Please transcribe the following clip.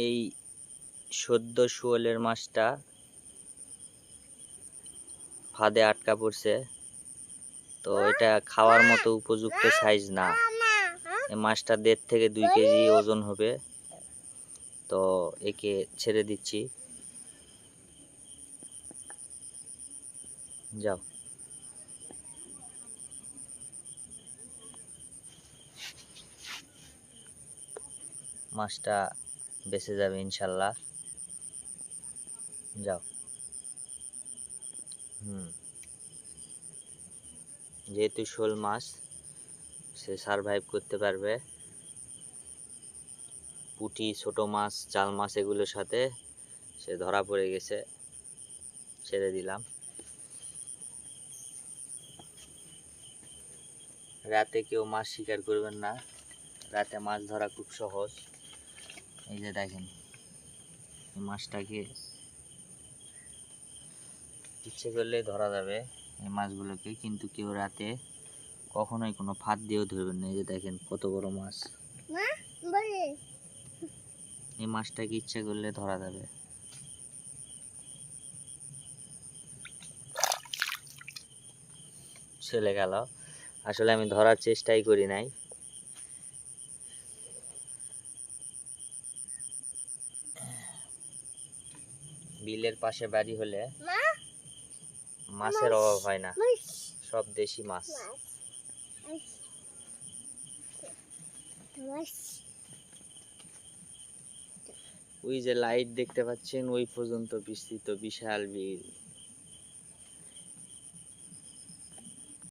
এই সদ্য শোলের মাছটা ফাঁদে আটকা পড়ছে, তো এটা খাওয়ার মতো উপযুক্ত সাইজ না। এই মাছটা 1.5 থেকে 2 কেজি ওজন হবে। তো একে ছেড়ে দিচ্ছি, যাও। মাছটা বেঁচে যাবে ইনশাল্লাহ, যাও। যেহেতু শোল মাছ, সে সারভাইভ করতে পারবে। পুঁটি, ছোট মাছ, চাল মাছ এগুলোর সাথে সে ধরা পড়ে গেছে, ছেড়ে দিলাম। রাতে কেউ মাছ শিকার করবেন না, রাতে মাছ ধরা খুব সহজ। এই যে দেখেন, এই মাছটাকে ইচ্ছে করলে ধরা যাবে এই মাছগুলোকে, কিন্তু কেউ রাতে কখনোই কোনো ফাঁদ দিয়েও ধরবেন না। এই যে দেখেন কত বড় মাছ, এই মাছটাকে ইচ্ছে করলে ধরা যাবে। চলে গেল, আসলে আমি ধরার চেষ্টাই করি নাই। বিলের পাশে বাড়ি হলে মাছের অভাব হয় না, সব দেশি মাছ। ওই যে লাইট দেখতে পাচ্ছেন, ওই পর্যন্ত বিস্তৃত বিশাল বিল।